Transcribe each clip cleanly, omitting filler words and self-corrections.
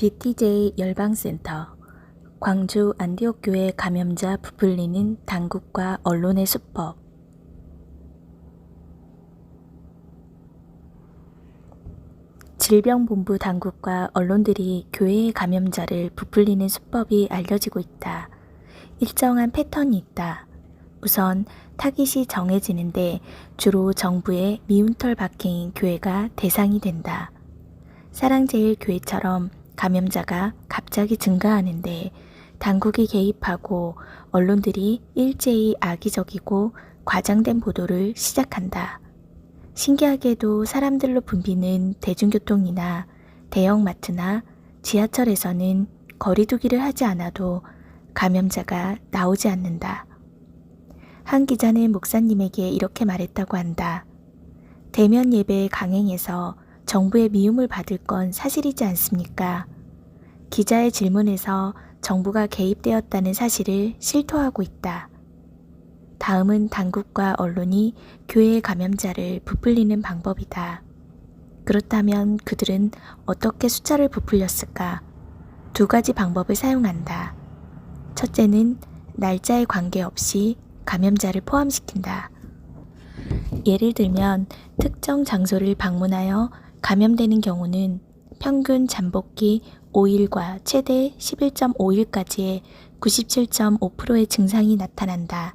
BTJ 열방센터 광주 안디옥교회 감염자 부풀리는 당국과 언론의 수법. 질병본부 당국과 언론들이 교회의 감염자를 부풀리는 수법이 알려지고 있다. 일정한 패턴이 있다. 우선 타깃이 정해지는데 주로 정부의 미운털 박해인 교회가 대상이 된다. 사랑제일교회처럼 감염자가 갑자기 증가하는데 당국이 개입하고 언론들이 일제히 악의적이고 과장된 보도를 시작한다. 신기하게도 사람들로 붐비는 대중교통이나 대형마트나 지하철에서는 거리두기를 하지 않아도 감염자가 나오지 않는다. 한 기자는 목사님에게 이렇게 말했다고 한다. 대면 예배 강행에서 정부의 미움을 받을 건 사실이지 않습니까? 기자의 질문에서 정부가 개입되었다는 사실을 실토하고 있다. 다음은 당국과 언론이 교회의 감염자를 부풀리는 방법이다. 그렇다면 그들은 어떻게 숫자를 부풀렸을까? 두 가지 방법을 사용한다. 첫째는 날짜에 관계없이 감염자를 포함시킨다. 예를 들면 특정 장소를 방문하여 감염되는 경우는 평균 잠복기 5일과 최대 11.5일까지의 97.5%의 증상이 나타난다.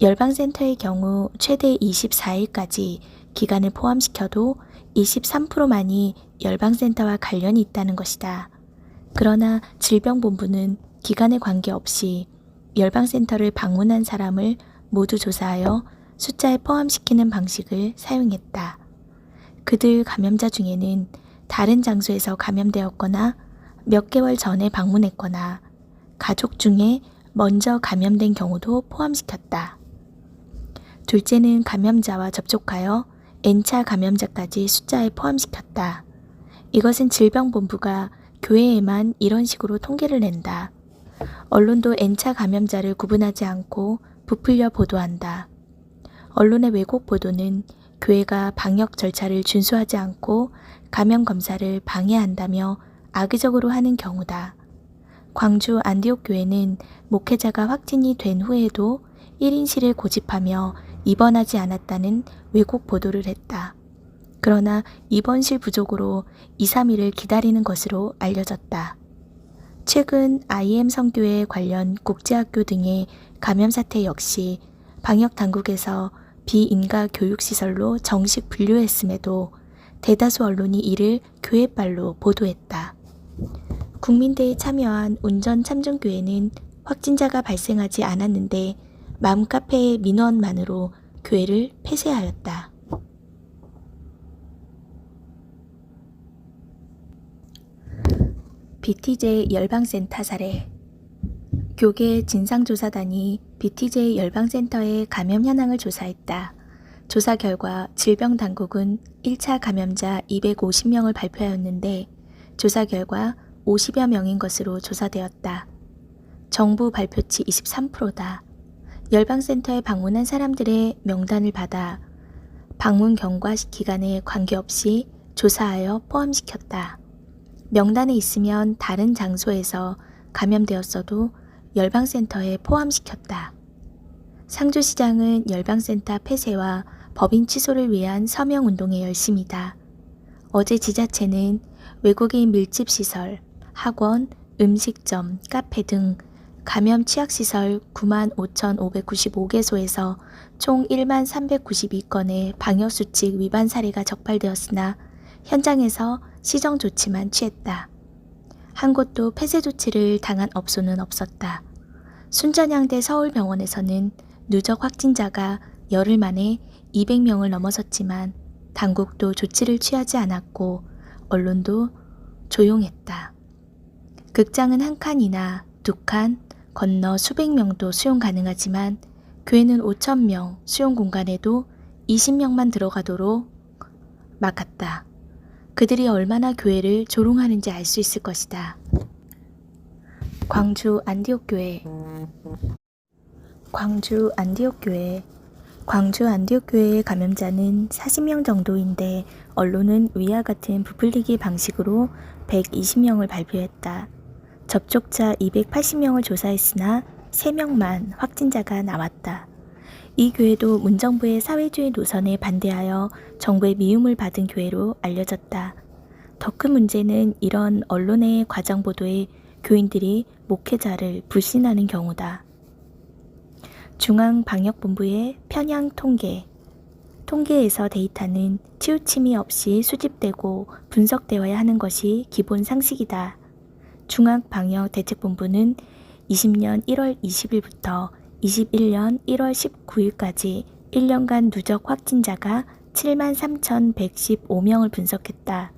열방센터의 경우 최대 24일까지 기간을 포함시켜도 23%만이 열방센터와 관련이 있다는 것이다. 그러나 질병본부는 기간에 관계없이 열방센터를 방문한 사람을 모두 조사하여 숫자에 포함시키는 방식을 사용했다. 그들 감염자 중에는 다른 장소에서 감염되었거나 몇 개월 전에 방문했거나 가족 중에 먼저 감염된 경우도 포함시켰다. 둘째는 감염자와 접촉하여 N차 감염자까지 숫자에 포함시켰다. 이것은 질병본부가 교회에만 이런 식으로 통계를 낸다. 언론도 N차 감염자를 구분하지 않고 부풀려 보도한다. 언론의 왜곡 보도는 교회가 방역 절차를 준수하지 않고 감염 검사를 방해한다며 악의적으로 하는 경우다. 광주 안디옥 교회는 목회자가 확진이 된 후에도 1인실을 고집하며 입원하지 않았다는 왜곡 보도를 했다. 그러나 입원실 부족으로 2, 3일을 기다리는 것으로 알려졌다. 최근 IM 선교회 관련 국제학교 등의 감염 사태 역시 방역당국에서 비인가 교육시설로 정식 분류했음에도 대다수 언론이 이를 교회발로 보도했다. 국민대에 참여한 운전참전교회는 확진자가 발생하지 않았는데 맘카페의 민원만으로 교회를 폐쇄하였다. BTJ 열방센터 사례. 교계 진상조사단이 BTJ 열방센터의 감염 현황을 조사했다. 조사 결과 질병당국은 1차 감염자 250명을 발표하였는데 조사 결과 50여 명인 것으로 조사되었다. 정부 발표치 23%다. 열방센터에 방문한 사람들의 명단을 받아 방문 경과 기간에 관계없이 조사하여 포함시켰다. 명단에 있으면 다른 장소에서 감염되었어도 열방센터에 포함시켰다. 상주시장은 열방센터 폐쇄와 법인 취소를 위한 서명운동에 열심이다. 어제 지자체는 외국인 밀집시설, 학원, 음식점, 카페 등 감염 취약시설 95,595개소에서 총 1392건의 방역수칙 위반 사례가 적발되었으나 현장에서 시정 조치만 취했다. 한 곳도 폐쇄 조치를 당한 업소는 없었다. 순천향대 서울병원에서는 누적 확진자가 열흘 만에 200명을 넘어섰지만 당국도 조치를 취하지 않았고 언론도 조용했다. 극장은 한 칸이나 두 칸, 건너 수백 명도 수용 가능하지만 교회는 5,000명 수용 공간에도 20명만 들어가도록 막았다. 그들이 얼마나 교회를 조롱하는지 알 수 있을 것이다. 광주 안디옥 교회. 광주 안디옥 교회. 광주 안디옥교회의 감염자는 40명 정도인데 언론은 위와 같은 부풀리기 방식으로 120명을 발표했다. 접촉자 280명을 조사했으나 3명만 확진자가 나왔다. 이 교회도 문정부의 사회주의 노선에 반대하여 정부의 미움을 받은 교회로 알려졌다. 더 큰 문제는 이런 언론의 과장 보도에 교인들이 목회자를 불신하는 경우다. 중앙방역본부의 편향 통계에서 데이터는 치우침이 없이 수집되고 분석되어야 하는 것이 기본 상식이다. 중앙방역대책본부는 20년 1월 20일부터 21년 1월 19일까지 1년간 누적 확진자가 73,115명을 분석했다.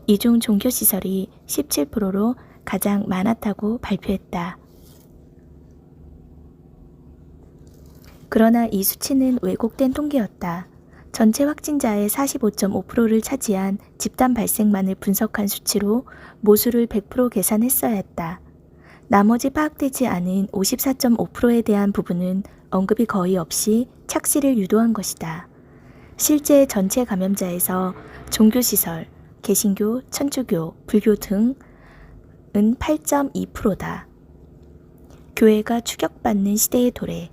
이 중 종교시설이 17%로 가장 많았다고 발표했다. 그러나 이 수치는 왜곡된 통계였다. 전체 확진자의 45.5%를 차지한 집단 발생만을 분석한 수치로 모수를 100% 계산했어야 했다. 나머지 파악되지 않은 54.5%에 대한 부분은 언급이 거의 없이 착시를 유도한 것이다. 실제 전체 감염자에서 종교시설, 개신교, 천주교, 불교 등은 8.2%다. 교회가 추격받는 시대의 도래.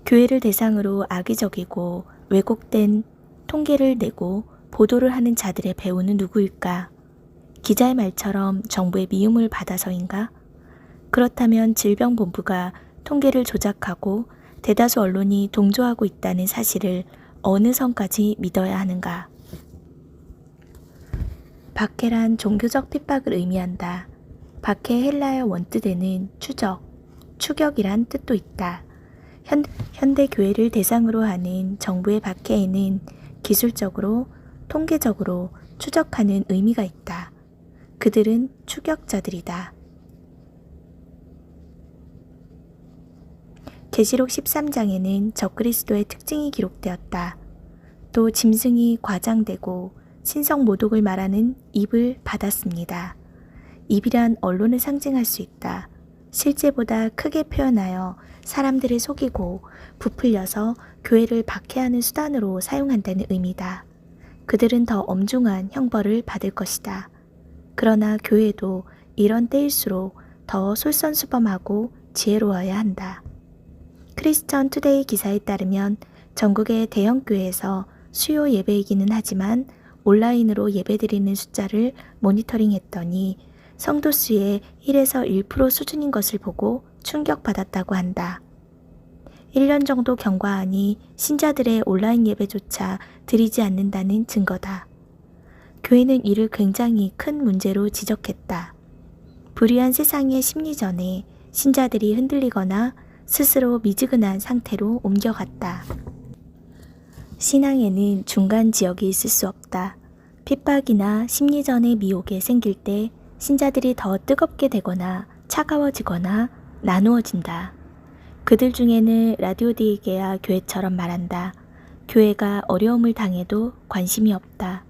교회를 대상으로 악의적이고 왜곡된 통계를 내고 보도를 하는 자들의 배우는 누구일까? 기자의 말처럼 정부의 미움을 받아서인가? 그렇다면 질병본부가 통계를 조작하고 대다수 언론이 동조하고 있다는 사실을 어느 선까지 믿어야 하는가? 박해란 종교적 핍박을 의미한다. 박해 헬라어 원뜻에는 추격이란 뜻도 있다. 현대 교회를 대상으로 하는 정부의 박해에는 기술적으로, 통계적으로 추적하는 의미가 있다. 그들은 추격자들이다. 계시록 13장에는 적그리스도의 특징이 기록되었다. 또 짐승이 과장되고 신성 모독을 말하는 입을 받았습니다. 입이란 언론을 상징할 수 있다. 실제보다 크게 표현하여 사람들을 속이고 부풀려서 교회를 박해하는 수단으로 사용한다는 의미다. 그들은 더 엄중한 형벌을 받을 것이다. 그러나 교회도 이런 때일수록 더 솔선수범하고 지혜로워야 한다. 크리스천 투데이 기사에 따르면 전국의 대형 교회에서 수요 예배이기는 하지만 온라인으로 예배드리는 숫자를 모니터링했더니 성도 수의 1에서 1% 수준인 것을 보고 충격받았다고 한다. 1년 정도 경과하니 신자들의 온라인 예배조차 드리지 않는다는 증거다. 교회는 이를 굉장히 큰 문제로 지적했다. 불의한 세상의 심리전에 신자들이 흔들리거나 스스로 미지근한 상태로 옮겨갔다. 신앙에는 중간 지역이 있을 수 없다. 핍박이나 심리전의 미혹에 생길 때 신자들이 더 뜨겁게 되거나 차가워지거나 나누어진다. 그들 중에는 라디오디게아 교회처럼 말한다. 교회가 어려움을 당해도 관심이 없다.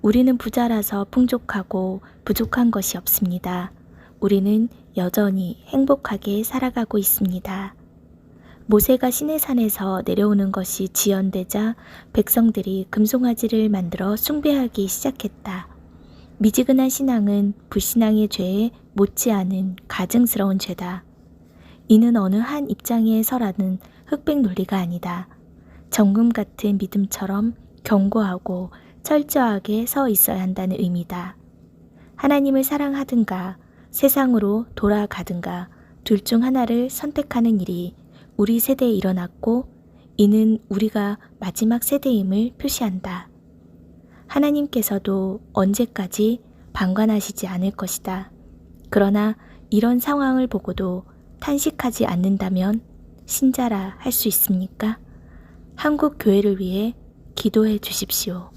우리는 부자라서 풍족하고 부족한 것이 없습니다. 우리는 여전히 행복하게 살아가고 있습니다. 모세가 시내산에서 내려오는 것이 지연되자 백성들이 금송아지를 만들어 숭배하기 시작했다. 미지근한 신앙은 불신앙의 죄에 못지않은 가증스러운 죄다. 이는 어느 한 입장에 서라는 흑백 논리가 아니다. 정금 같은 믿음처럼 견고하고 철저하게 서 있어야 한다는 의미다. 하나님을 사랑하든가 세상으로 돌아가든가 둘 중 하나를 선택하는 일이 우리 세대에 일어났고 이는 우리가 마지막 세대임을 표시한다. 하나님께서도 언제까지 방관하시지 않을 것이다. 그러나 이런 상황을 보고도 탄식하지 않는다면 신자라 할 수 있습니까? 한국 교회를 위해 기도해 주십시오.